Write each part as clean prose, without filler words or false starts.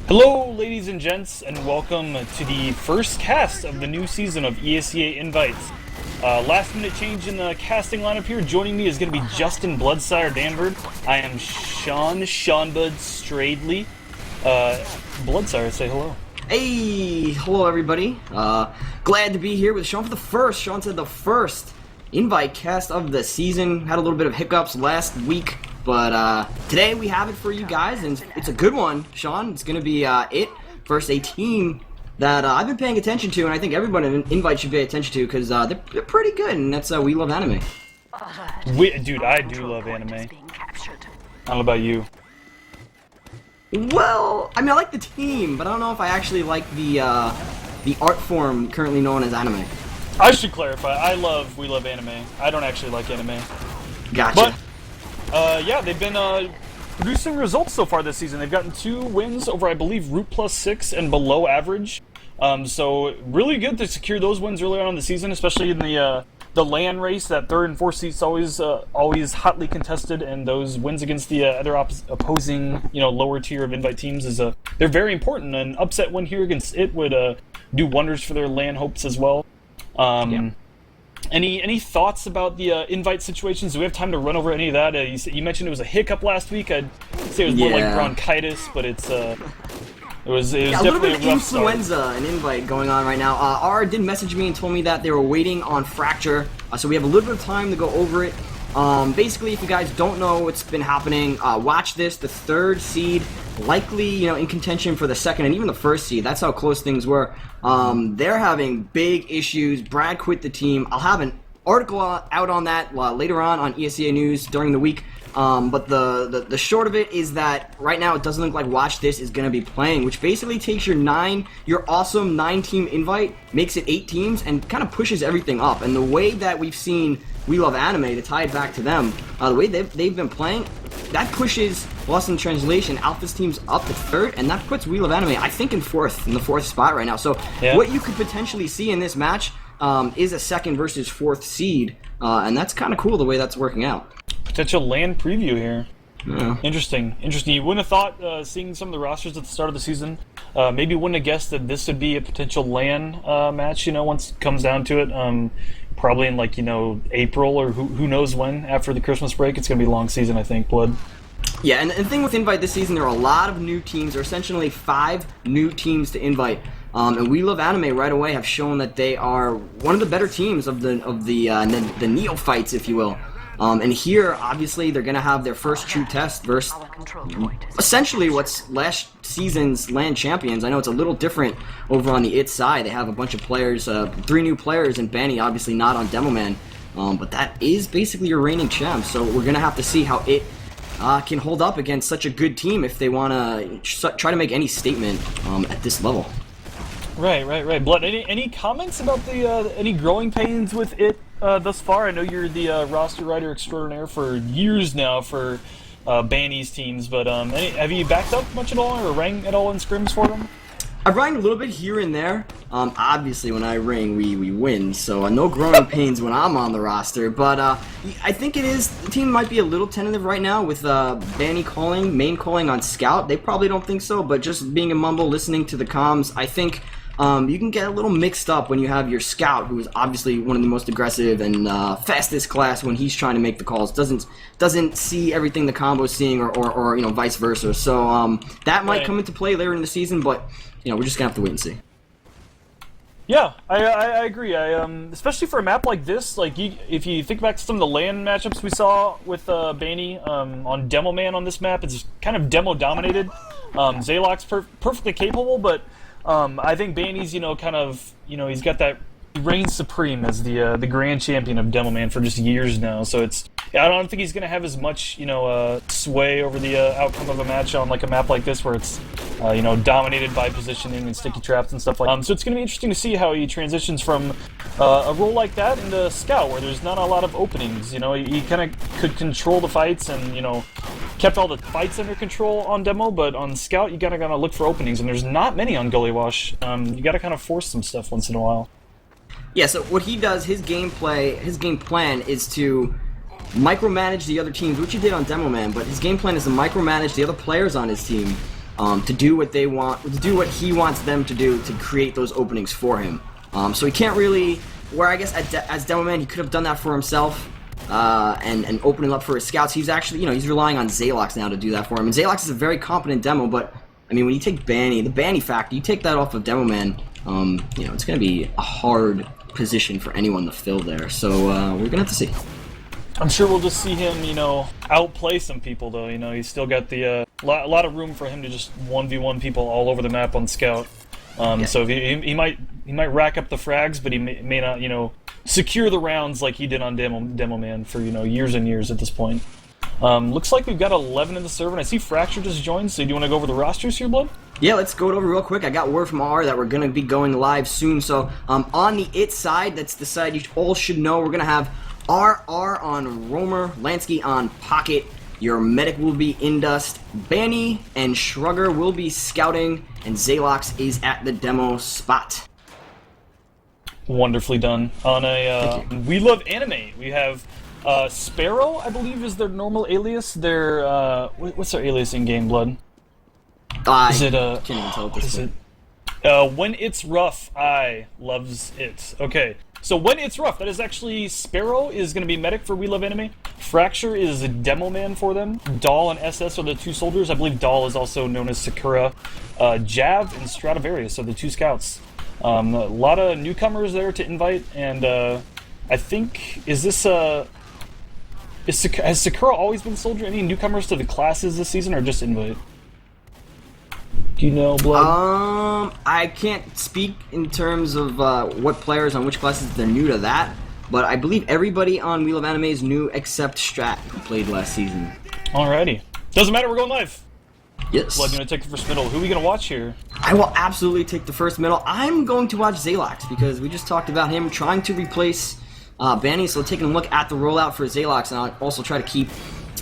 Hello, ladies and gents, and welcome to the first cast of the new season of ESEA-Invite. Last minute change in the casting lineup here. Joining me is going to be Justin Bloodsire Danford. I am Seanbud Stradley. Bloodsire, say hello. Hey, hello everybody. Glad to be here with Sean for the first. Sean said the first Invite cast of the season. Had a little bit of hiccups last week, but today we have it for you guys, and it's a good one, Sean. It's going to be it versus a team that I've been paying attention to, and I think everyone in Invite should pay attention to because they're pretty good, and that's We Love Anime. Dude, I do love anime. I don't know about you. Well, I mean, I like the team, but I don't know if I actually like the art form currently known as anime. I should clarify, I love We Love Anime. I don't actually like anime. Gotcha. But, yeah, they've been producing results so far this season. They've gotten 2 wins over, I believe, Root +6 and below average. So really good to secure those wins early on in the season, especially in the LAN race. That 3rd and 4th seats always hotly contested, and those wins against the other opposing, lower tier of Invite teams they're very important. An upset win here against it would do wonders for their LAN hopes as well. Yeah. Any thoughts about the Invite situations? Do we have time to run over any of that? You mentioned it was a hiccup last week. I'd say it was more like bronchitis, but it was a definitely little bit of a rough start. influenza and Invite going on right now. R did message me and told me that they were waiting on Fracture, so we have a little bit of time to go over it. Basically, if you guys don't know what's been happening, watch this. The 3rd seed, likely, in contention for the 2nd and even the 1st seed. That's how close things were. They're having big issues. Brad quit the team. I'll have an article out on that later on ESEA News during the week. But the short of it is that right now it doesn't look like Watch This is going to be playing, which basically takes your awesome 9-team invite, makes it 8 teams, and kind of pushes everything up. And the way that we've seen We Love Anime, to tie it back to them, the way they've been playing, that pushes, lost in translation, Alpha's teams up to 3rd, and that puts We Love Anime, I think, in the 4th spot right now. So what you could potentially see in this match is a 2nd versus 4th seed, and that's kind of cool the way that's working out. Potential LAN preview here. Yeah. Interesting. You wouldn't have thought, seeing some of the rosters at the start of the season, maybe wouldn't have guessed that this would be a potential LAN match, once it comes down to it. Probably in, April or who knows when, after the Christmas break. It's going to be a long season, I think, Blood. Yeah, and the thing with Invite this season, there are a lot of new teams. There are essentially 5 new teams to Invite. And We Love Anime right away have shown that they are one of the better teams of the neophytes, if you will. And here, obviously, they're going to have their first true test versus essentially what's last season's LAN champions. I know it's a little different over on the IT side. They have a bunch of players, 3 new players, and Banny obviously not on Demo Man. But that is basically your reigning champ, so we're going to have to see how it can hold up against such a good team if they want to try to make any statement at this level. Right. Blood, any comments about any growing pains with it thus far? I know you're the roster writer extraordinaire for years now for Banny's teams, but have you backed up much at all or rang at all in scrims for them? I've rang a little bit here and there. Obviously, when I ring, we win, so no growing pains when I'm on the roster. But I think the team might be a little tentative right now with Banny main calling on Scout. They probably don't think so, but just being a mumble, listening to the comms, I think you can get a little mixed up when you have your Scout, who is obviously one of the most aggressive and fastest class when he's trying to make the calls. Doesn't see everything the combo's seeing, or vice versa. So that might come into play later in the season, but we're just gonna have to wait and see. Yeah, I agree. Especially for a map like this, if you think back to some of the LAN matchups we saw with Banny on Demo Man on this map, it's kind of demo dominated. Zayloc's perfectly capable, but I think Banny's, he's got that, he reigns supreme as the grand champion of Demo Man for just years now. So I don't think he's going to have as much, sway over the outcome of a match on a map like this where it's, dominated by positioning and sticky traps and stuff like that. So it's going to be interesting to see how he transitions from a role like that into Scout, where there's not a lot of openings. He kind of could control the fights and, kept all the fights under control on Demo, but on Scout, you gotta look for openings, and there's not many on Gully Wash. You gotta kind of force some stuff once in a while. Yeah, so what he does, his game plan is to micromanage the other teams, which he did on Demo Man, but his game plan is to micromanage the other players on his team to do what they want, to do what he wants them to do to create those openings for him. So he can't really, where I guess as Demo Man he could have done that for himself and opening up for his scouts. He's actually, you know, he's relying on Zalox now to do that for him. And Zalox is a very competent demo, but I mean, when you take Banny, the Banny factor, you take that off of Demo Man, you know, it's going to be a hard position for anyone to fill there. So we're going to have to see. I'm sure we'll just see him, you know, outplay some people, though. You know, he's still got the a lot of room for him to just 1v1 people all over the map on Scout. So if he might rack up the frags, but he may not, you know, secure the rounds like he did on Demo Man for, you know, years and years at this point. Looks like we've got 11 in the server, and I see Fracture just joined. So do you want to go over the rosters here, Blood? Yeah, let's go it over real quick. I got word from R that we're going to be going live soon. So on the IT side, that's the side you all should know, we're going to have RR on Roamer, Lansky on Pocket, your medic will be Indust, Banny and Shrugger will be scouting, and Zalox is at the demo spot. Wonderfully done. On a We Love Anime, we have Sparrow, I believe, is their normal alias. Their what's their alias in game, Blood? Is it can't even tell at this point. When It's Rough, I loves it. Okay. So When It's Rough, that is actually Sparrow is going to be medic for We Love Anime. Fracture is a demo man for them. Doll and SS are the two soldiers. I believe Doll is also known as Sakura. Jav and Stradivarius are the two scouts. A lot of newcomers there to invite, and I think, has Sakura always been soldier? Any newcomers to the classes this season, or just invite? Do you know, Blood? I can't speak in terms of what players on which classes they're new to that, but I believe everybody on We Love Anime is new except Strat, who played last season. Alrighty. Doesn't matter, we're going live. Yes. Blood, you want to take the first middle? Who are we going to watch here? I will absolutely take the first middle. I'm going to watch Zalox because we just talked about him trying to replace Banny, so taking a look at the rollout for Zalox, and I'll also try to keep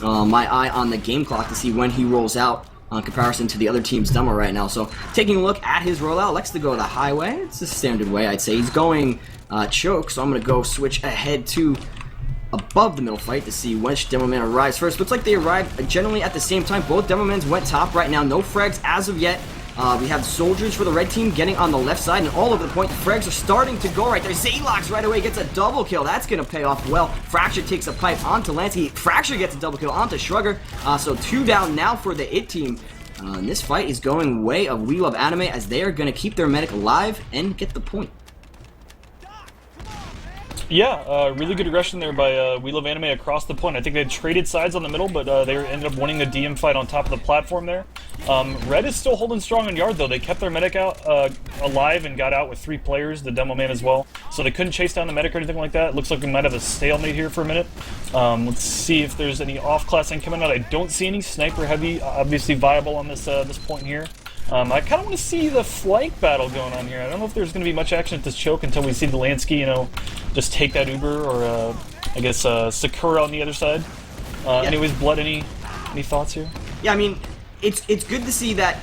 my eye on the game clock to see when he rolls out in comparison to the other team's demo right now. So taking a look at his rollout, likes to go the highway. It's a standard way, I'd say. He's going choke, so I'm going to go switch ahead to above the middle fight to see which demo man arrives first. Looks like they arrived generally at the same time. Both demo mans went top right now. No frags as of yet. We have soldiers for the red team getting on the left side and all over the point. The frags are starting to go right there. Zalox right away gets a double kill. That's going to pay off well. Fracture takes a pipe onto Lansky. Fracture gets a double kill onto Shrugger. So 2 down now for the IT team. And this fight is going way of We Love Anime as they are going to keep their medic alive and get the point. Yeah, really good aggression there by We Love Anime across the point. I think they traded sides on the middle, but they ended up winning a DM fight on top of the platform there. Red is still holding strong on yard, though. They kept their medic out alive and got out with 3 players, the demo man as well. So they couldn't chase down the medic or anything like that. It looks like we might have a stalemate here for a minute. Let's see if there's any off-class coming out. I don't see any. Sniper heavy, obviously viable on this this point here. I kind of want to see the flank battle going on here. I don't know if there's going to be much action at this choke until we see the Lansky, you know, just take that Uber, or I guess Sakura on the other side. Yeah. Anyways, Blood, any thoughts here? Yeah, I mean, it's good to see that.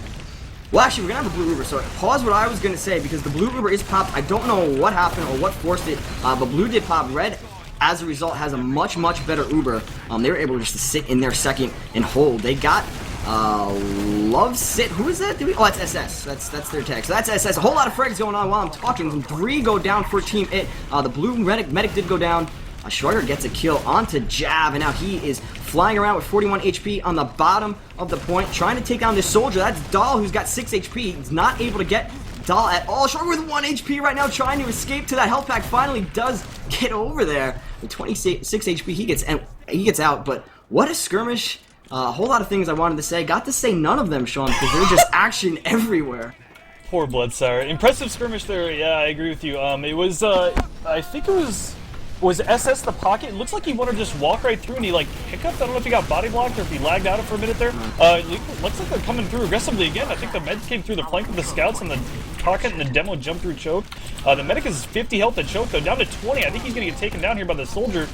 Well, actually, we're going to have a blue Uber, so pause what I was going to say, because the blue Uber is popped. I don't know what happened or what forced it, but blue did pop. Red, as a result, has a much better Uber. They were able just to sit in their second and hold. They got Love Sit. Who is that? Oh, that's SS. That's their tag. So that's SS. A whole lot of frags going on while I'm talking. 3 go down for Team IT. The blue medic did go down. Shrugger gets a kill onto Jav, and now he is flying around with 41 HP on the bottom of the point, trying to take down this soldier. That's Doll, who's got 6 HP. He's not able to get Doll at all. Shrugger with 1 HP right now, trying to escape to that health pack. Finally does get over there. With 26 HP, he gets out. But what a skirmish! A whole lot of things I wanted to say. Got to say none of them, Sean, because there's just action everywhere. Poor Bloodsire. Impressive skirmish there. Yeah, I agree with you. It was, I think it was SS the pocket. It looks like he wanted to just walk right through, and he like hiccuped. I don't know if he got body blocked or if he lagged out for a minute there. It looks like they're coming through aggressively again. I think the meds came through the flank of the scouts, and the pocket and the demo jumped through choke. The medic is 50 health at choke, though, down to 20. I think he's going to get taken down here by the soldier.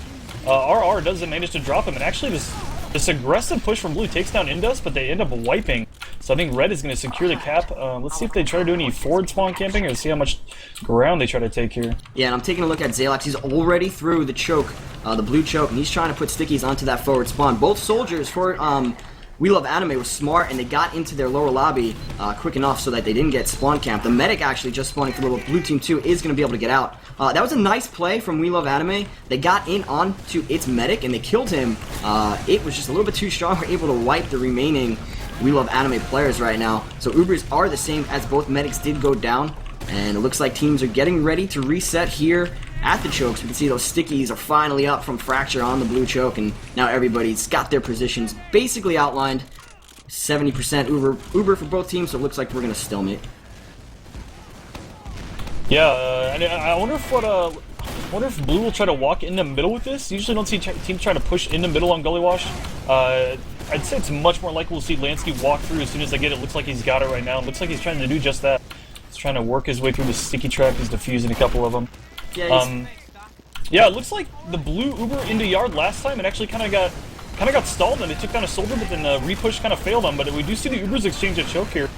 RR doesn't manage to drop him, and actually this aggressive push from blue takes down Indus, but they end up wiping. So I think red is going to secure the cap. Let's see if they try to do any forward spawn camping, or see how much ground they try to take here. Yeah, and I'm taking a look at Zalox. He's already through the choke, the blue choke, and he's trying to put stickies onto that forward spawn. Both soldiers for We Love Anime was smart, and they got into their lower lobby quick enough so that they didn't get spawn camped. The medic actually just spawning for the blue team too is going to be able to get out. That was a nice play from We Love Anime. They got in onto its medic, and they killed him. It was just a little bit too strong. We're able to wipe the remaining We Love Anime players right now. So Ubers are the same as both medics did go down. And it looks like teams are getting ready to reset here at the chokes. We can see those stickies are finally up from Fracture on the blue choke, and now everybody's got their positions basically outlined. 70% Uber for both teams, so it looks like we're going to stalemate. Yeah, I wonder if Blue will try to walk in the middle with this. Usually don't see teams trying to push in the middle on Gully Wash. I'd say it's much more likely we'll see Lansky walk through as soon as they get it. Looks like he's got it right now. It looks like he's trying to do just that. He's trying to work his way through the sticky trap. He's defusing a couple of them. Yeah, it looks like the blue Uber into yard last time. It actually kind of got stalled, and it took down a soldier, but then the repush kind of failed them. But we do see the Ubers exchange a choke here.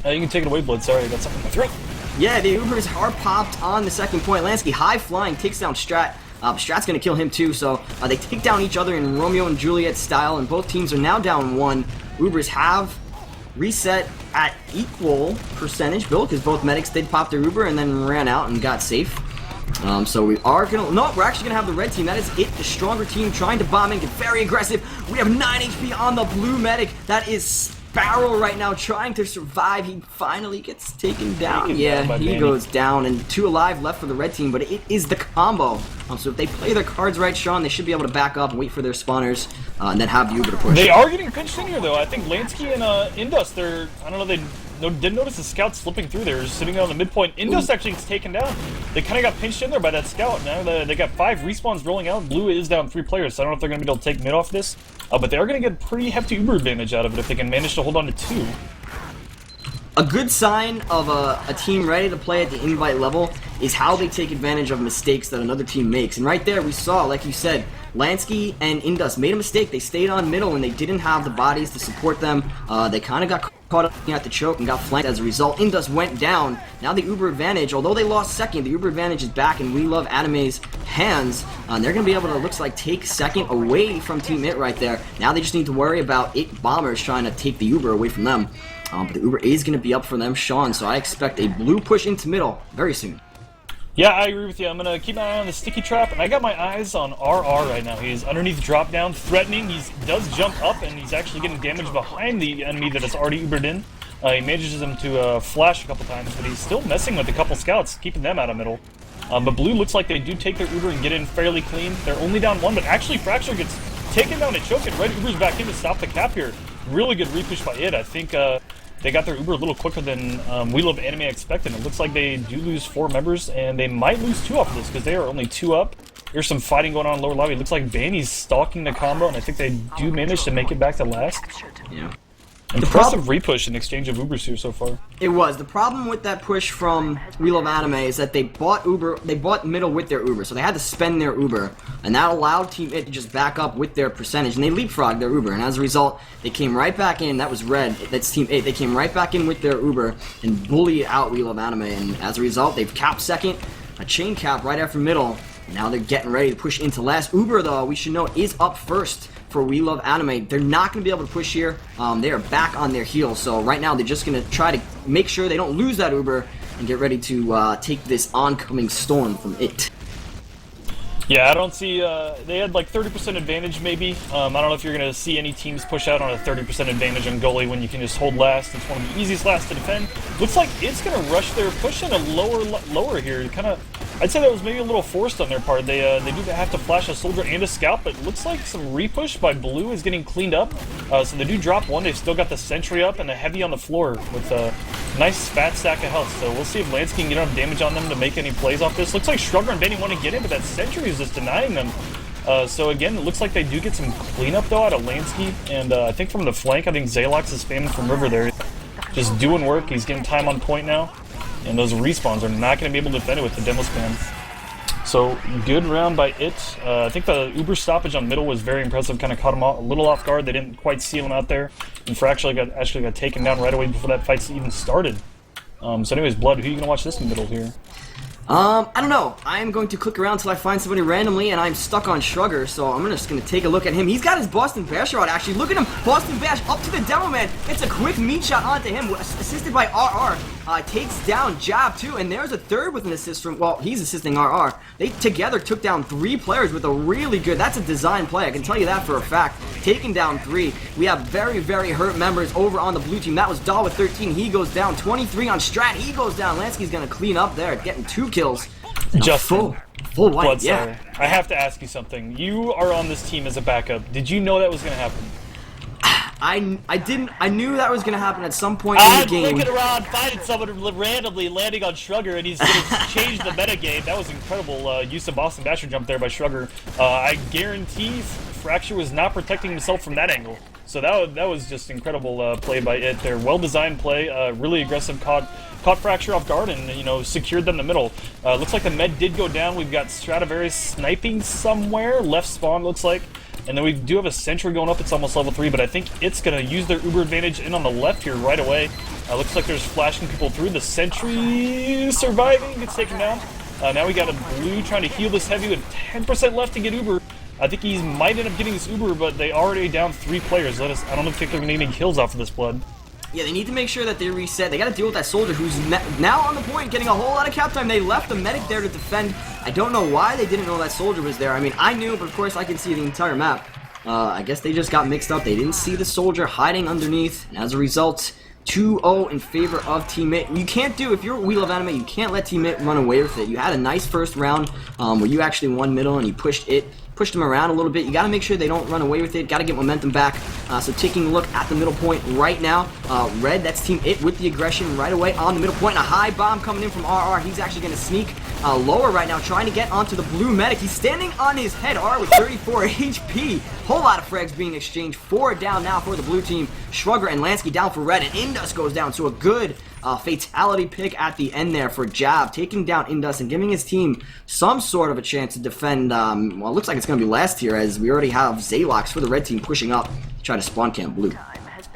You can take it away, Blood. Sorry, I got something in my throat. Yeah, the Ubers are popped on the second point. Lansky high flying takes down Strat. Strat's gonna kill him too, so they take down each other in Romeo and Juliet style, and both teams are now down 1. Ubers have reset at equal percentage build because both medics did pop their Uber and then ran out and got safe. So we are gonna, no, we're actually gonna have the red team. That is it, the stronger team trying to bomb and get very aggressive. We have 9 HP on the blue medic. That is Sparrow right now trying to survive. He finally gets taken down. Yeah, he goes down, and 2 alive left for the red team, but it is the combo. So if they play their cards right, Sean, they should be able to back up and wait for their spawners and then have the Uber to push. They are getting pinched in here, though. I think Lansky and Indus, I don't know, they didn't notice the scout slipping through there, sitting on the midpoint. Indus actually gets taken down. They kind of got pinched in there by that scout. Now they got 5 respawns rolling out. Blue is down 3 players, so I don't know if they're going to be able to take mid off this. But they are going to get pretty hefty Uber advantage out of it if they can manage to hold on to 2. A good sign of a team ready to play at the invite level is how they take advantage of mistakes that another team makes. And right there we saw, like you said, Lansky and Indus made a mistake. They stayed on middle and they didn't have the bodies to support them. They kind of got caught up at the choke and got flanked as a result. Indus went down. Now the Uber advantage, although they lost second, the Uber advantage is back in We Love Anime's hands. They're going to be able to, looks like, take second away from Team It right there. Now they just need to worry about It Bombers trying to take the Uber away from them. But the Uber is going to be up for them, Sean, so I expect a blue push into middle very soon. Yeah, I agree with you. I'm going to keep my eye on the sticky trap, and I got my eyes on RR right now. He's underneath drop down, threatening. He does jump up, and he's actually getting damage behind the enemy that has already Ubered in. He manages him to flash a couple times, but he's still messing with a couple scouts, keeping them out of middle. But blue looks like they do take their Uber and get in fairly clean. They're only down 1, but actually Fracture gets taken down and choked, and red Uber's back in to stop the cap here. Really good repush by it. I think they got their Uber a little quicker than We Love Anime expected. It looks like they do lose 4 members, and they might lose 2 off of this because they are only 2 up. There's some fighting going on in lower lobby. It looks like Banny's stalking the combo, and I think they do manage to make it back to last. Yeah. Impressive repush in exchange of Ubers here so far. It was. The problem with that push from We Love Anime is that they bought middle with their Uber, so they had to spend their Uber, and that allowed Team It to just back up with their percentage, and they leapfrogged their Uber, and as a result, they came right back in. That was red. That's Team 8. They came right back in with their Uber and bullied out We Love Anime, and as a result, they've capped second, a chain cap right after middle, and now they're getting ready to push into last. Uber, though, we should know, is up first for We Love Anime. They're not going to be able to push here. They are back on their heels, so right now they're just going to try to make sure they don't lose that Uber and get ready to take this oncoming storm from It. Yeah, I don't see, they had like 30% advantage maybe. I don't know if you're going to see any teams push out on a 30% advantage on goalie when you can just hold last. It's one of the easiest last to defend. Looks like it's going to rush their push in a lower here. Kind of, I'd say that was maybe a little forced on their part. They do have to flash a soldier and a scout, but it looks like some repush by blue is getting cleaned up. So they do drop 1. They've still got the sentry up and a heavy on the floor with a nice fat stack of health. So we'll see if Lansky can get enough damage on them to make any plays off this. Looks like Shrugger and Benny want to get in, but that sentry is just denying them. So again, it looks like they do get some cleanup though out of Lansky, and I think from the flank, I think Zalox is spamming from River there. Just doing work. He's getting time on point now, and those respawns are not going to be able to defend it with the demo spam. So good round by It. I think the Uber stoppage on middle was very impressive. Kind of caught him a little off guard. They didn't quite seal him out there, and Fracture actually got taken down right away before that fight even started. So anyways, Blood, who are you going to watch this in the middle here? I don't know. I am going to click around until I find somebody randomly, and I'm stuck on Shrugger, so I'm just going to take a look at him. He's got his Boston Bash out, actually. Look at him. Boston Bash up to the Demo Man. It's a quick meat shot onto him, assisted by RR. Takes down Jab, too, and there's a third with an assist from, well, he's assisting RR. They together took down 3 players with a really good, that's a design play, I can tell you that for a fact. Taking down 3. We have very, very hurt members over on the blue team. That was Dahl with 13. He goes down. 23 on Strat. He goes down. Lansky's going to clean up there, getting 2 kills. Justin, full white, Bloodsire, yeah. I have to ask you something. You are on this team as a backup. Did you know that was going to happen? I didn't. I knew that was going to happen at some point in the game. I'm looking around, finding someone randomly landing on Shrugger, and he's going to change the metagame. That was incredible use of Boston Basher jump there by Shrugger. I guarantee Fracture was not protecting himself from that angle. So that was just incredible play by it. Their well-designed play, really aggressive, caught Fracture off guard and, you know, secured them in the middle. Looks like the med did go down. We've got Stradivarius sniping somewhere, left spawn looks like. And then we do have a sentry going up. It's almost level 3, but I think it's going to use their Uber advantage in on the left here right away. Looks like there's flashing people through. The sentry surviving, gets taken down. Now we got a blue trying to heal this heavy with 10% left to get Uber. I think he might end up getting this Uber, but they already down 3 players. I don't think they're going to get any kills off of this Blood. Yeah, they need to make sure that they reset. They got to deal with that soldier who's now on the point, getting a whole lot of cap time. They left the medic there to defend. I don't know why they didn't know that soldier was there. I mean, I knew, but of course I can see the entire map. I guess they just got mixed up. They didn't see the soldier hiding underneath, and as a result, 2-0 in favor of Teammate. You can't do, if you're WELOVEANIME, you can't let Teammate run away with it. You had a nice first round where you actually won middle and you pushed them around a little bit. You got to make sure they don't run away with it. Got to get momentum back. So taking a look at the middle point right now. Red, that's Team It with the aggression right away on the middle point. And a high bomb coming in from RR. He's actually going to sneak lower right now, trying to get onto the blue medic. He's standing on his head. RR with 34 HP. Whole lot of frags being exchanged. 4 down now for the blue team. Shrugger and Lansky down for red. And Indus goes down. So a good fatality pick at the end there for Jab, taking down Indus and giving his team some sort of a chance to defend. Well, it looks like it's going to be last here, as we already have Zalox for the red team pushing up to try to spawn camp blue.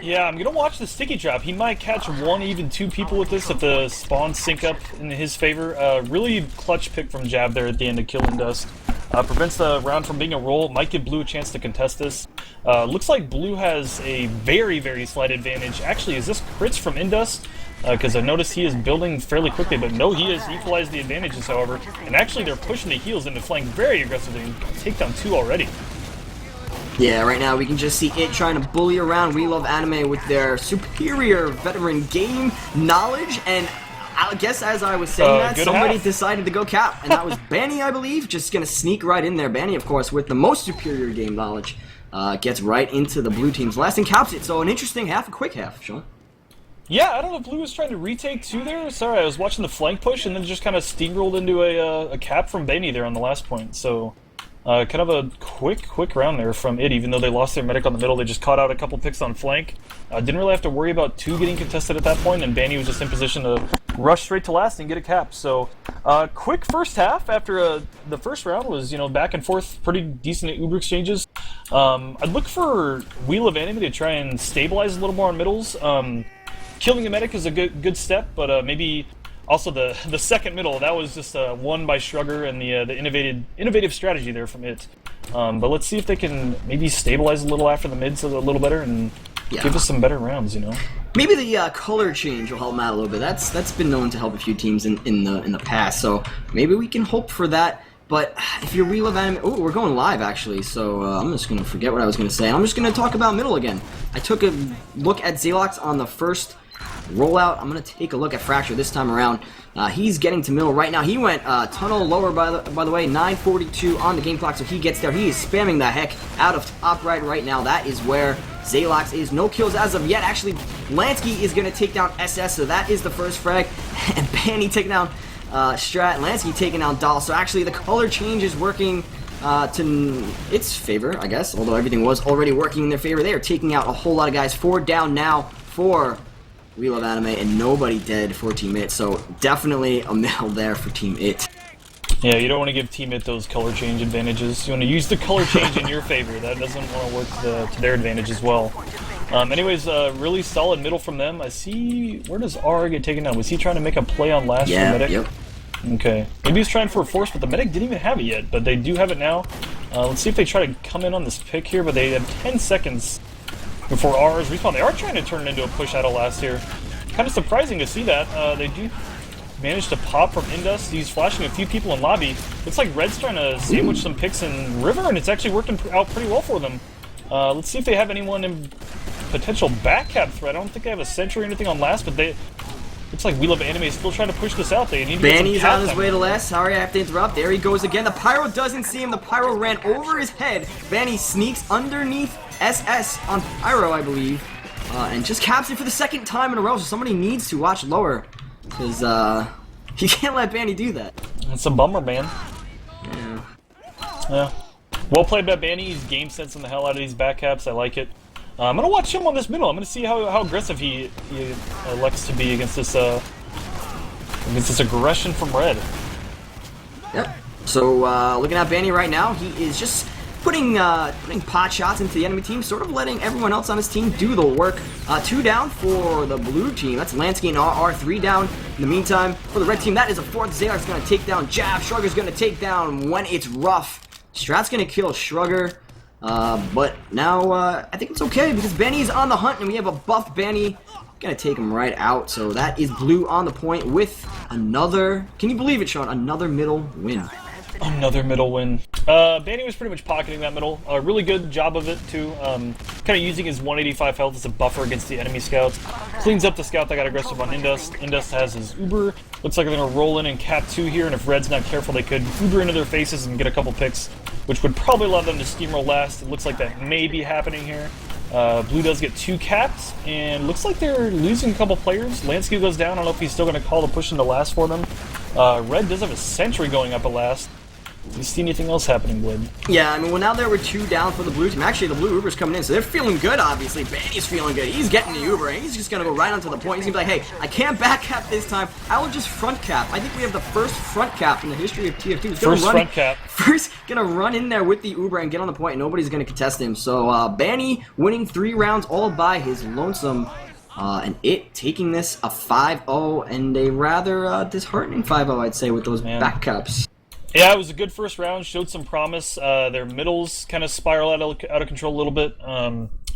Yeah, I'm going to watch the sticky trap. He might catch 1, even 2 people with this if the spawns sync up in his favor. Really clutch pick from Jab there at the end to kill Indus. Prevents the round from being a roll. Might give blue a chance to contest this. Looks like blue has a very, very slight advantage. Actually, is this crits from Indus? Because I noticed he is building fairly quickly, but no, he has equalized the advantages, however. And actually, they're pushing the heals into flank very aggressively and take down 2 already. Yeah, right now we can just see It trying to bully around WELOVEANIME with their superior veteran game knowledge, and I guess as I was saying that, somebody decided to go cap, and that was Banny, I believe, just going to sneak right in there. Banny, of course, with the most superior game knowledge, gets right into the blue team's last and caps it. So an interesting half, a quick half, Sean. Yeah, I don't know if blue was trying to retake 2 there. Sorry, I was watching the flank push and then just kind of steamrolled into a cap from Banny there on the last point. So kind of a quick round there from It, even though they lost their medic on the middle. They just caught out a couple picks on flank. Didn't really have to worry about 2 getting contested at that point, and Banny was just in position to rush straight to last and get a cap. So quick first half after the first round was, you know, back and forth, pretty decent Uber exchanges. I'd look for WELOVEANIME to try and stabilize a little more on middles. Killing a medic is a good step, but maybe also the second middle, that was just won by Shrugger and the innovative strategy there from It. But let's see if they can maybe stabilize a little after the mids a little better and give us some better rounds, you know. Maybe the color change will help them out a little bit. That's been known to help a few teams in the past, so maybe we can hope for that. But if you're WELOVEANIME, oh, we're going live actually, so I'm just gonna forget what I was gonna say. I'm just gonna talk about middle again. I took a look at Zalox on the first rollout. I'm going to take a look at Fracture this time around. He's getting to middle right now. He went tunnel lower, by the way, 9:42 on the game clock, so he gets there. He is spamming the heck out of top right now. That is where Zalox is. No kills as of yet. Actually, Lansky is going to take down SS, so that is the first frag. And Banny taking down Strat. Lansky taking down Dahl. So actually, the color change is working to its favor, I guess, although everything was already working in their favor. They are taking out a whole lot of guys. 4 down now for WELOVEANIME, and nobody dead for Team It, so definitely a middle there for Team It. Yeah, you don't want to give Team It those color change advantages. You want to use the color change in your favor. That doesn't want to work to their advantage as well. Anyways, really solid middle from them. I see, where does R get taken down? Was he trying to make a play on last for medic? Yep. Okay. Maybe he's trying for a force, but the medic didn't even have it yet, but they do have it now. Let's see if they try to come in on this pick here, but they have 10 seconds before ours respawn. They are trying to turn it into a push out of last here. Kind of surprising to see that. They do manage to pop from Indus. He's flashing a few people in lobby. Looks like Red's trying to sandwich some picks in River, and it's actually working out pretty well for them. Let's see if they have anyone in potential backcap threat. I don't think they have a sentry or anything on last, but they... Looks like WELOVEANIME is still trying to push this out. They need to get Banny's on his way to last. Sorry, I have to interrupt. There he goes again. The Pyro doesn't see him. The Pyro ran over his head. Banny sneaks underneath SS on Pyro, I believe, and just caps it for the second time in a row. So somebody needs to watch lower, because you can't let Banny do that. It's a bummer, man. Yeah. Yeah. Well played by Banny. He's game sensing the hell out of these backcaps. I like it. I'm gonna watch him on this middle. I'm gonna see how aggressive he elects to be against this aggression from Red. Yep. So looking at Banny right now, he is just putting pot shots into the enemy team, sort of letting everyone else on his team do the work. 2 down for the blue team. That's Lansky and RR. 3 down. In the meantime, for the red team, that is a 4th. Zaylar's gonna take down Jab. Shrugger's gonna take down When It's Rough. Strat's gonna kill Shrugger. But now, I think it's okay because Banny's on the hunt and we have a buff Banny. Gonna take him right out. So that is blue on the point with another, can you believe it, Sean? Another middle win. Another middle win. Banny was pretty much pocketing that middle. A really good job of it, too. Kind of using his 185 health as a buffer against the enemy scouts. Cleans up the scout that got aggressive on Indus. Indus has his Uber. Looks like they're going to roll in and cap 2 here, and if Red's not careful, they could Uber into their faces and get a couple picks, which would probably allow them to steamroll last. It looks like that may be happening here. Blue does get 2 caps, and looks like they're losing a couple players. Lansky goes down. I don't know if he's still going to call the push into last for them. Red does have a sentry going up at last. Do you see anything else happening, Blid? Yeah, I mean, well, now there were 2 down for the blue team. Actually, the blue Uber's coming in, so they're feeling good, obviously. Banny's feeling good. He's getting the Uber, and he's just going to go right onto the point. He's going to be like, hey, I can't back cap this time. I will just front cap. I think we have the first front cap in the history of TF2. First front cap. First, going to run in there with the Uber and get on the point, and nobody's going to contest him. So, Banny winning 3 rounds all by his lonesome. And it taking this a 5-0, and a rather disheartening 5-0, I'd say, with those back caps. Yeah, it was a good first round, showed some promise. Their middles kind of spiral out of control a little bit.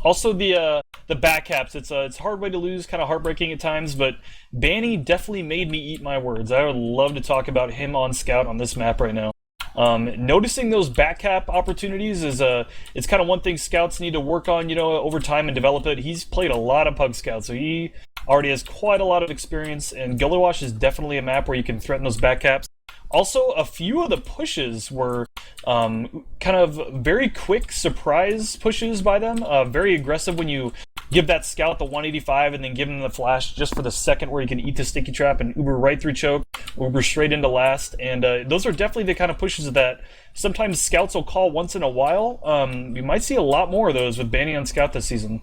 Also, the back caps, it's a hard way to lose, kind of heartbreaking at times, but Banny definitely made me eat my words. I would love to talk about him on Scout on this map right now. Noticing those back cap opportunities is it's kind of one thing scouts need to work on, over time and develop it. He's played a lot of Pug Scout, so he already has quite a lot of experience, and Gilderwash is definitely a map where you can threaten those back caps. Also, a few of the pushes were kind of very quick surprise pushes by them. Very aggressive when you give that scout the 185 and then give him the flash just for the second where he can eat the sticky trap and Uber right through choke, Uber straight into last. And those are definitely the kind of pushes that sometimes scouts will call once in a while. We might see a lot more of those with Banny on Scout this season.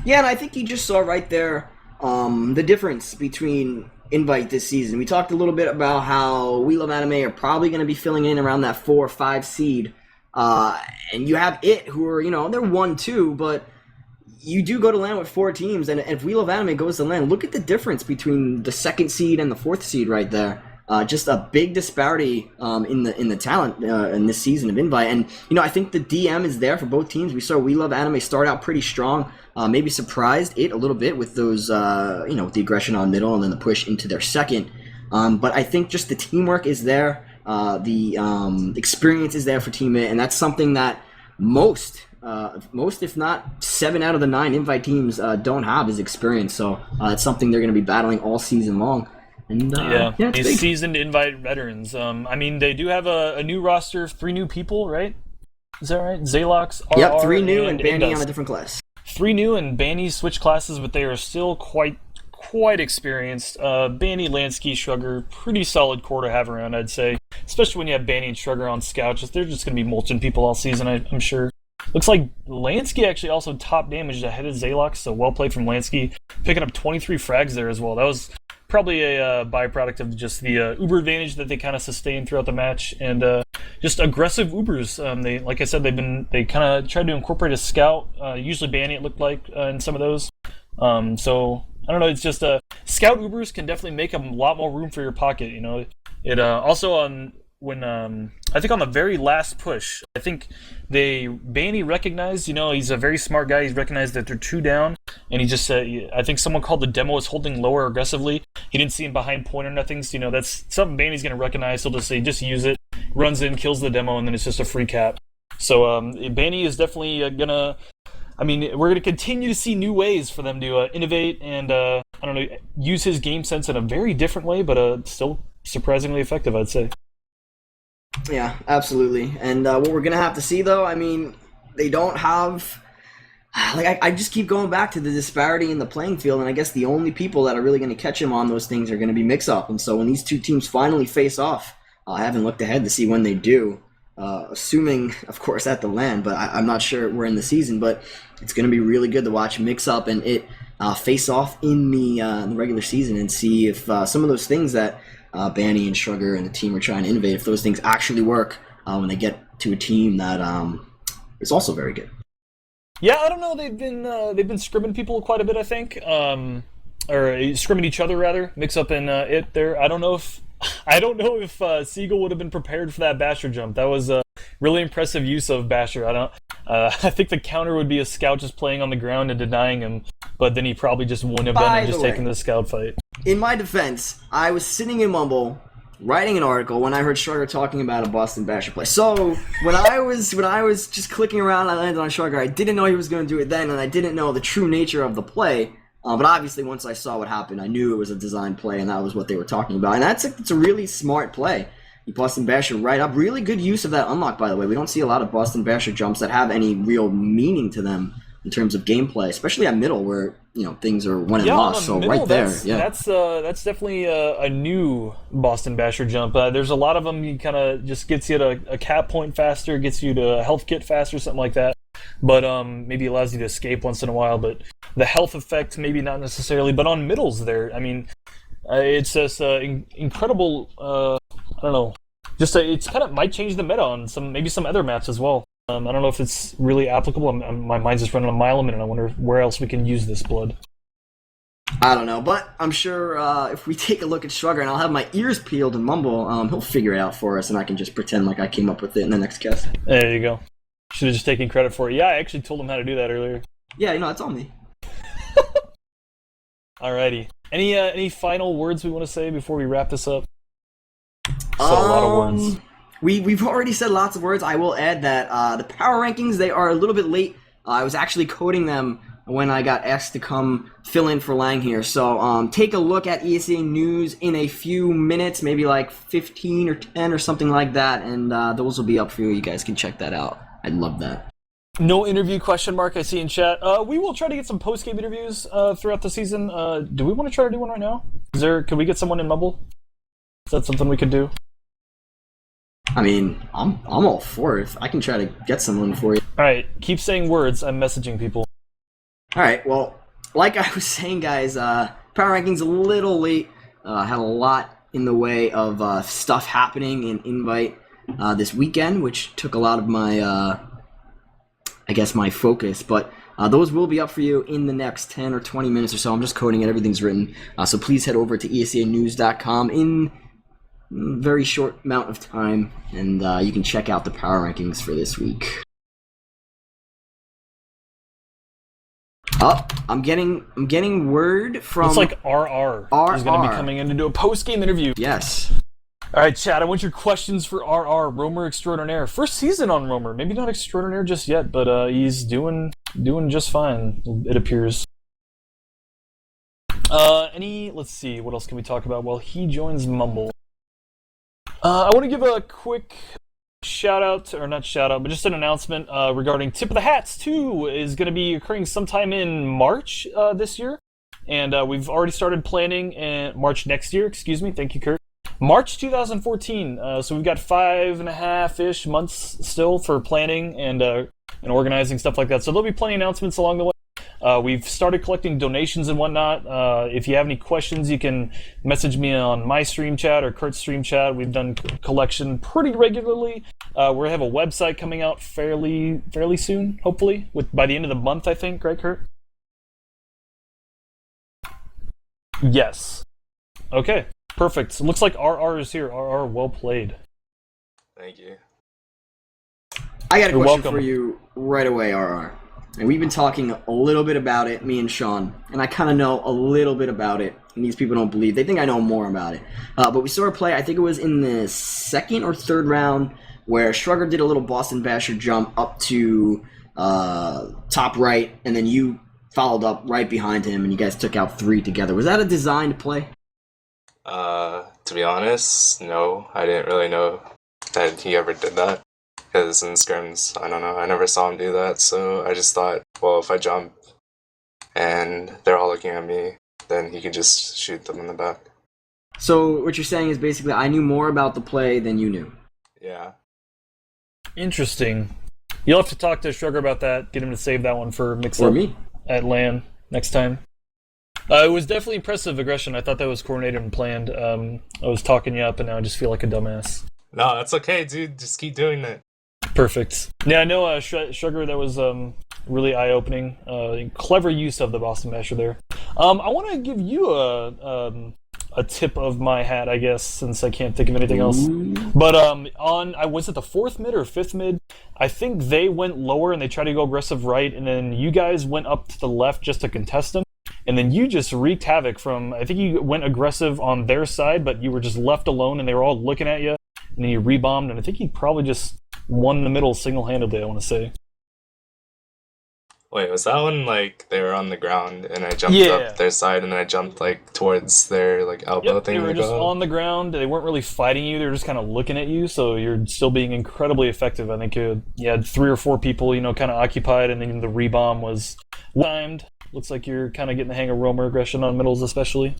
Yeah, and I think you just saw right there the difference between Invite this season. We talked a little bit about how WELOVEANIME are probably going to be filling in around that 4 or 5 seed. And you have IT, who are, they're 1-2, but you do go to land with 4 teams, and if WELOVEANIME goes to land, look at the difference between the 2nd seed and the 4th seed right there. Just a big disparity in the talent in this season of Invite. And, I think the DM is there for both teams. We saw WELOVEANIME start out pretty strong. Maybe surprised it a little bit with those, with the aggression on middle and then the push into their 2nd. But I think just the teamwork is there. The experience is there for Team IT, and that's something that most, if not 7 out of the 9 Invite teams don't have is experience. So it's something they're going to be battling all season long. And, yeah, these seasoned Invite veterans. I mean, they do have a new roster, 3 new people, right? Is that right? Zaylox, RR, yep, 3 new and Banny on a different class. 3 new and Banny switched classes, but they are still quite experienced. Banny, Lansky, Shrugger, pretty solid core to have around, I'd say. Especially when you have Banny and Shrugger on Scout. They're just going to be mulching people all season, I'm sure. Looks like Lansky actually also top damaged ahead of Zaylox, so well played from Lansky. Picking up 23 frags there as well. That was probably a byproduct of just the Uber advantage that they kind of sustained throughout the match, and just aggressive Ubers. They, like I said, they kind of tried to incorporate a scout. Usually Banny, it looked like in some of those. So I don't know. It's just scout Ubers can definitely make a lot more room for your pocket. It also on when I think on the very last push, I think Baney recognized, he's a very smart guy. He's recognized that they're 2 down, and he just said, I think someone called the demo is holding lower aggressively. He didn't see him behind point or nothing. So, that's something Baney's gonna recognize. He'll just say, just use it, runs in, kills the demo, and then it's just a free cap. So Baney is definitely gonna. I mean, we're going to continue to see new ways for them to innovate and, use his game sense in a very different way, but still surprisingly effective, I'd say. Yeah, absolutely. And what we're going to have to see, though, I mean, they don't have... I just keep going back to the disparity in the playing field, and I guess the only people that are really going to catch him on those things are going to be mix-up. And so when these 2 teams finally face off, I haven't looked ahead to see when they do. Assuming, of course, at the LAN, but I'm not sure we're in the season. But it's going to be really good to watch Mix Up and it face off in the regular season and see if some of those things that Banny and Sugar and the team are trying to innovate, if those things actually work when they get to a team that is also very good. Yeah, I don't know. They've been scrimming people quite a bit, I think, or scrimming each other rather. Mix Up and it there. I don't know if Siegel would have been prepared for that Basher jump. That was a really impressive use of Basher. I think the counter would be a scout just playing on the ground and denying him, but then he probably just wouldn't have been and just taken the scout fight. In my defense, I was sitting in Mumble writing an article when I heard Sugar talking about a Boston Basher play. So when I was just clicking around, I landed on Sugar. I didn't know he was going to do it then, and I didn't know the true nature of the play. But obviously, once I saw what happened, I knew it was a design play, and that was what they were talking about. And it's a really smart play. You Boston Basher right up. Really good use of that unlock, by the way. We don't see a lot of Boston Basher jumps that have any real meaning to them in terms of gameplay, especially at middle where things are won and lost. So middle, right there, that's definitely a new Boston Basher jump. There's a lot of them. He kind of just gets you to a cap point faster, gets you to a health kit faster, something like that. But maybe allows you to escape once in a while. But the health effect, maybe not necessarily. But on middles there, I mean, it's just incredible. I don't know. Just it's kind of might change the meta on maybe some other maps as well. I don't know if it's really applicable. My mind's just running a mile a minute. I wonder where else we can use this blood. I don't know, but I'm sure if we take a look at Shrugger, and I'll have my ears peeled and mumble, he'll figure it out for us, and I can just pretend like I came up with it in the next cast. There you go. Should have just taken credit for it. Yeah, I actually told him how to do that earlier. Yeah, it's on me. Alrighty. Any final words we want to say before we wrap this up? Said a lot of words. We've already said lots of words. I will add that the power rankings, they are a little bit late. I was actually coding them when I got asked to come fill in for Lang here. So take a look at ESEA News in a few minutes, maybe like 15 or 10 or something like that, and those will be up for you. You guys can check that out. I'd love that. No interview question mark I see in chat. We will try to get some post-game interviews throughout the season. Do we want to try to do one right now? Could we get someone in Mumble? Is that something we could do? I mean, I'm all for it. I can try to get someone for you. Alright, keep saying words. I'm messaging people. Alright, well, like I was saying, guys, power rankings a little late. Had a lot in the way of stuff happening in Invite this weekend, which took a lot of my, my focus. But those will be up for you in the next 10 or 20 minutes or so. I'm just coding it. Everything's written. So please head over to ESEAnews.com in very short amount of time, and you can check out the power rankings for this week. Oh, I'm getting word from... It's like RR. He's going to be coming in to do a post-game interview. Yes. All right, chat, I want your questions for RR, Roamer Extraordinaire. First season on Roamer. Maybe not Extraordinaire just yet, but he's doing just fine, it appears. Let's see, what else can we talk about while he joins Mumble? I want to give a quick shout-out, or not shout-out, but just an announcement regarding Tip of the Hats 2 is going to be occurring sometime in March this year. And we've already started planning in March next year, excuse me, thank you, Kurt. March 2014, so we've got 5.5-ish months still for planning and organizing, stuff like that. So there'll be plenty of announcements along the way. We've started collecting donations and whatnot. If you have any questions, you can message me on my stream chat or Kurt's stream chat. We've done collection pretty regularly. We have a website coming out fairly soon, hopefully, by the end of the month, I think, right, Kurt? Yes. Okay. Perfect. So it looks like RR is here. RR, well played. Thank you. I got a You're question welcome. for you right away, RR. And we've been talking a little bit about it, me and Sean, and I kind of know a little bit about it. And these people don't believe; they think I know more about it. But we saw a play. I think it was in the second or third round where Shrugger did a little Boston Basher jump up to top right, and then you followed up right behind him, and you guys took out 3 together. Was that a designed play? To be honest, no. I didn't really know that he ever did that. Because in scrims, I don't know, I never saw him do that, so I just thought, well, if I jump and they're all looking at me, then he could just shoot them in the back. So what you're saying is basically I knew more about the play than you knew. Yeah. Interesting. You'll have to talk to Sugar about that. Get him to save that one for mix-up Or me. at LAN next time. It was definitely impressive aggression. I thought that was coordinated and planned. I was talking you up, and now I just feel like a dumbass. No, that's okay, dude. Just keep doing that. Perfect. Yeah, I know, Sugar, that was really eye-opening. Clever use of the Boston Basher there. I want to give you a tip of my hat, I guess, since I can't think of anything else. But I was it the 4th mid or 5th mid? I think they went lower and they tried to go aggressive right, and then you guys went up to the left just to contest them. And then you just wreaked havoc from, I think you went aggressive on their side, but you were just left alone and they were all looking at you. And then you rebombed, and I think you probably just won the middle single-handedly, I want to say. Wait, was that one like they were on the ground and I jumped up their side and then I jumped like towards their like elbow thing? They were just on the ground. They weren't really fighting you. They were just kind of looking at you. So you're still being incredibly effective. I think you had 3 or 4 people, kind of occupied, and then the rebomb was timed. Looks like you're kind of getting the hang of roamer aggression on middles, especially.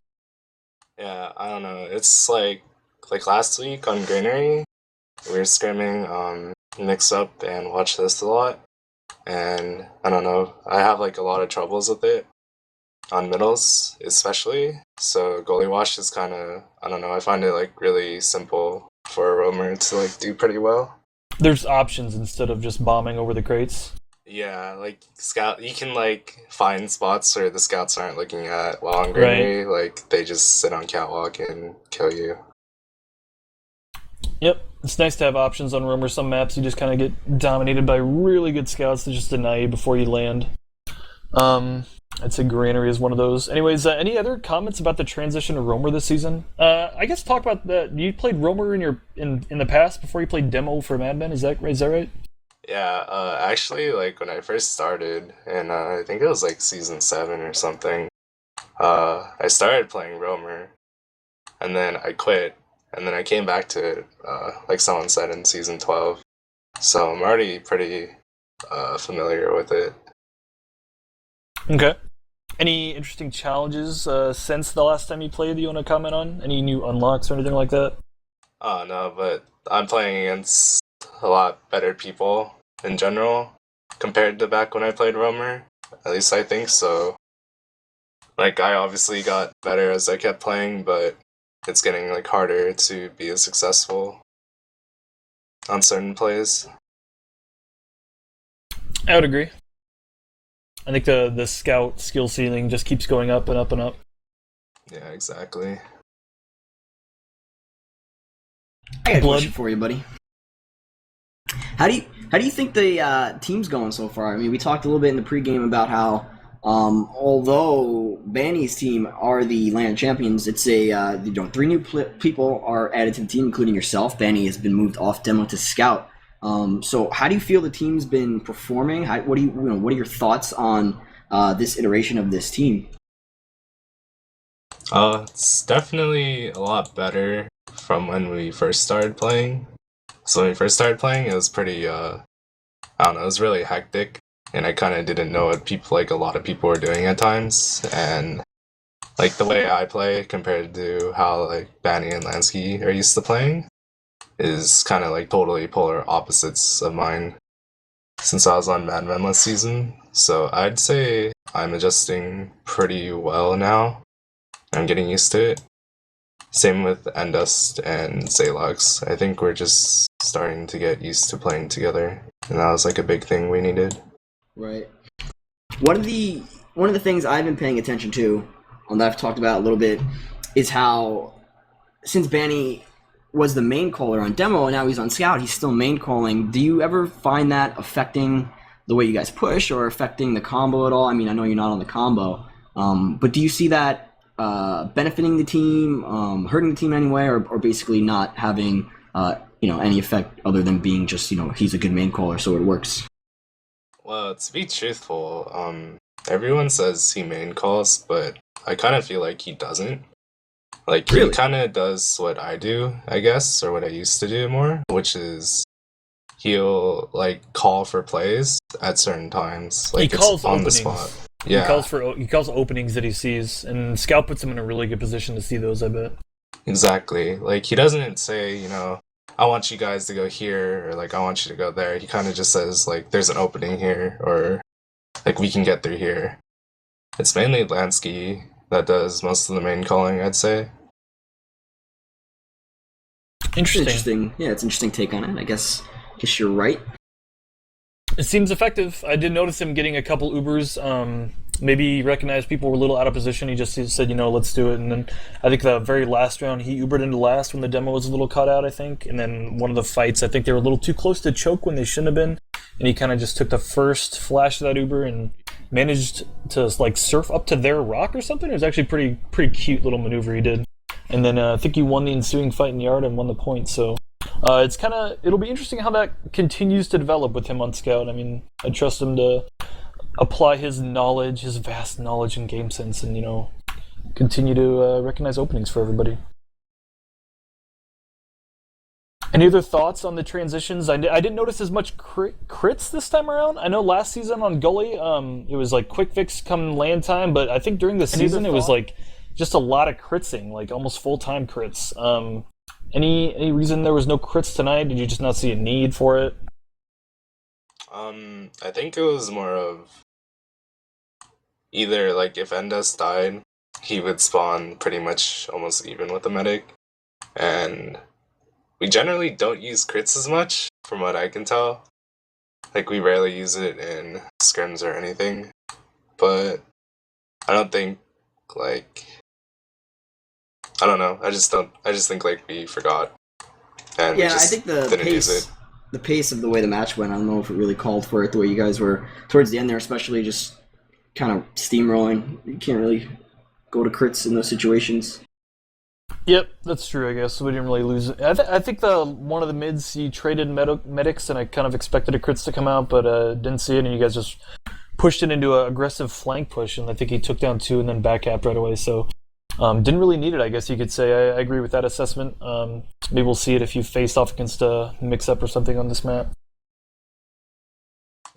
Yeah, I don't know. It's like last week on Greenery, we were scrimming mix up and watch this a lot. And I don't know, I have like a lot of troubles with it on middles, especially. So goalie wash is kind of, I don't know, I find it like really simple for a roamer to like do pretty well. There's options instead of just bombing over the crates. Yeah, like scout, you can like find spots where the scouts aren't looking at while on Greenery. Right. Like they just sit on catwalk and kill you. Yep, it's nice to have options on roamer. Some maps you just kind of get dominated by really good scouts that just deny you before you land. I'd say Granary is one of those. Anyways, any other comments about the transition to roamer this season? I guess talk about that. You played roamer in the past before you played demo for Mad Men. Is that right? Yeah, actually, like when I first started, and I think it was like season 7 or something. I started playing roamer, and then I quit. And then I came back to it, like someone said, in season 12. So I'm already pretty familiar with it. Okay. Any interesting challenges since the last time you played that you want to comment on? Any new unlocks or anything like that? Oh, no, but I'm playing against a lot better people in general compared to back when I played roamer. At least I think so. Like, I obviously got better as I kept playing, but it's getting like harder to be as successful on certain plays. I would agree. I think the scout skill ceiling just keeps going up and up and up. Yeah, exactly. I got a question for you, buddy. How do you think the team's going so far? I mean, we talked a little bit in the pregame about how although Banny's team are the LAN champions, it's 3 new people are added to the team, including yourself. Banny has been moved off demo to scout. So how do you feel the team's been performing? What are your thoughts on this iteration of this team? It's definitely a lot better from when we first started playing. So when we first started playing, it was pretty, I don't know, it was really hectic. And I kind of didn't know what a lot of people were doing at times. And like the way I play compared to how like Banny and Lansky are used to playing is kind of like totally polar opposites of mine since I was on Mad Men last season. So I'd say I'm adjusting pretty well now. I'm getting used to it. Same with Endust and Zalox. I think we're just starting to get used to playing together. And that was like a big thing we needed. Right. One of the things I've been paying attention to, that I've talked about a little bit, is how since Banny was the main caller on demo and now he's on scout, he's still main calling. Do you ever find that affecting the way you guys push or affecting the combo at all? I mean, I know you're not on the combo, but do you see that benefiting the team, hurting the team in any way, or basically not having any effect other than being just he's a good main caller, so it works? Well, to be truthful, everyone says he main calls, but I kind of feel like he doesn't. Like, Really? he kind of does what I do, I guess, or what I used to do more, which is he'll, like, call for plays at certain times. Like, He calls it's on openings. the spot. Yeah. He calls openings that he sees, and Scout puts him in a really good position to see those, I bet. Exactly. Like, he doesn't say, I want you guys to go here, or, like, I want you to go there. He kind of just says, like, there's an opening here, or, like, we can get through here. It's mainly Lansky that does most of the main calling, I'd say. Interesting. Yeah, it's an interesting take on it. I guess you're right. It seems effective. I did notice him getting a couple Ubers. Maybe he recognized people were a little out of position. He just said, let's do it. And then I think the very last round, he Ubered into last when the demo was a little caught out, I think. And then one of the fights, I think they were a little too close to choke when they shouldn't have been. And he kind of just took the first flash of that Uber and managed to, like, surf up to their rock or something. It was actually pretty cute little maneuver he did. And then I think he won the ensuing fight in the yard and won the point. So it'll be interesting how that continues to develop with him on Scout. I mean, I trust him to apply his vast knowledge and game sense, and continue to recognize openings for everybody. Any other thoughts on the transitions? I didn't notice as much crits this time around. I know last season on Gully, it was like quick fix come land time, but I think during the season it was like just a lot of critsing, like almost full-time crits. Any reason there was no crits tonight? Did you just not see a need for it? I think it was more of either, like, if Endes died, he would spawn pretty much almost even with the medic, and we generally don't use crits as much, from what I can tell. Like, we rarely use it in scrims or anything, but I don't think, like, I don't know, I just think, like, we forgot, and we just I think didn't use it. The pace of the way the match went, I don't know if it really called for it the way you guys were towards the end there, especially just kind of steamrolling. You can't really go to crits in those situations. Yep, that's true, I guess. We didn't really lose it. I think one of the mids, he traded medics, and I kind of expected a crits to come out, but didn't see it, and you guys just pushed it into an aggressive flank push, and I think he took down 2 and then back capped right away, so didn't really need it, I guess you could say. I agree with that assessment. Maybe we'll see it if you face off against a mix-up or something on this map.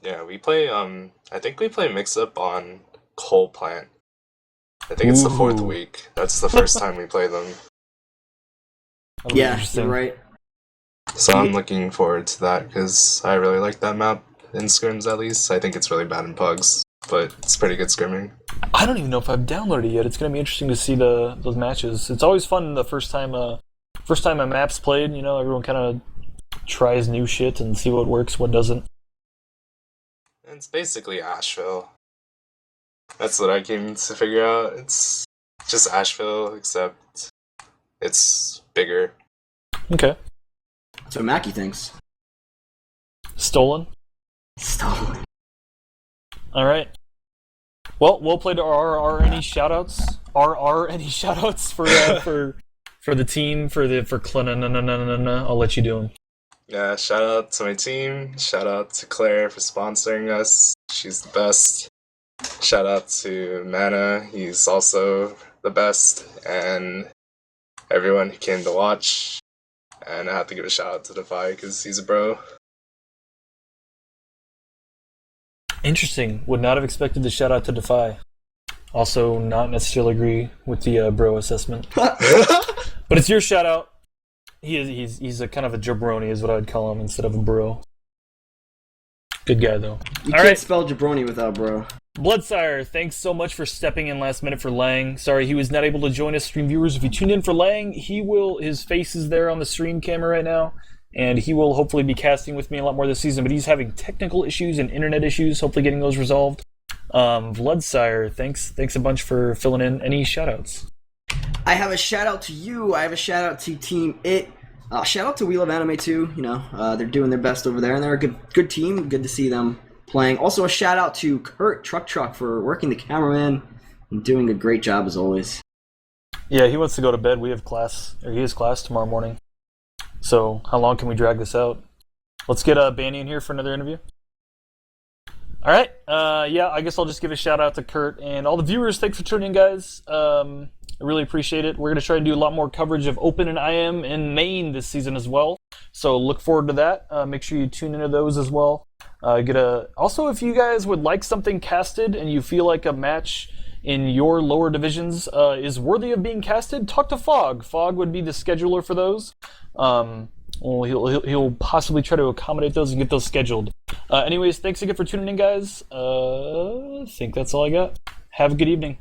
Yeah, we play, I think we play mix-up on Coal Plant. I think it's the 4th week. That's the first time we play them. Yeah, you're right. So I'm looking forward to that, because I really like that map, in scrims at least. I think it's really bad in pugs, but it's pretty good scrimming. I don't even know if I've downloaded it yet. It's going to be interesting to see those matches. It's always fun the first time a map's played. Everyone kind of tries new shit and see what works, what doesn't. It's basically Asheville. That's what I came to figure out. It's just Asheville, except it's bigger. Okay. That's what Mackie thinks. Stolen? Stolen. All right. Well, well played. Are any shoutouts? Are any shoutouts for the team for Clena? I'll let you do them. Yeah, shout out to my team. Shout out to Claire for sponsoring us. She's the best. Shout out to Mana. He's also the best. And everyone who came to watch. And I have to give a shout out to Defy because he's a bro. Interesting. Would not have expected the shout out to Defy. Also, not necessarily agree with the bro assessment. But it's your shout out. He's a kind of a jabroni, is what I'd call him, instead of a bro. Good guy, though. You can't spell jabroni without bro. Bloodsire, thanks so much for stepping in last minute for Lang. Sorry he was not able to join us, stream viewers. If you tuned in for Lang, his face is there on the stream camera right now, and he will hopefully be casting with me a lot more this season, but he's having technical issues and internet issues, hopefully getting those resolved. Bloodsire, thanks a bunch for filling in. Any shoutouts? I have a shout out to you. I have a shout out to Team It. Shout out to WELOVEANIME too. You know, they're doing their best over there, and they're a good team. Good to see them playing. Also, a shout out to TRUKTRUK for working the cameraman and doing a great job as always. Yeah, he wants to go to bed. We have class, or he has class tomorrow morning. So how long can we drag this out? Let's get Banny in here for another interview. All right. Yeah, I guess I'll just give a shout out to Kurt and all the viewers. Thanks for tuning in, guys. I really appreciate it. We're going to try to do a lot more coverage of Open and IM in Maine this season as well. So look forward to that. Make sure you tune into those as well. Also, if you guys would like something casted and you feel like a match in your lower divisions is worthy of being casted, talk to Fog. Fog would be the scheduler for those. Well, he'll possibly try to accommodate those and get those scheduled. Anyways, thanks again for tuning in, guys. I think that's all I got. Have a good evening.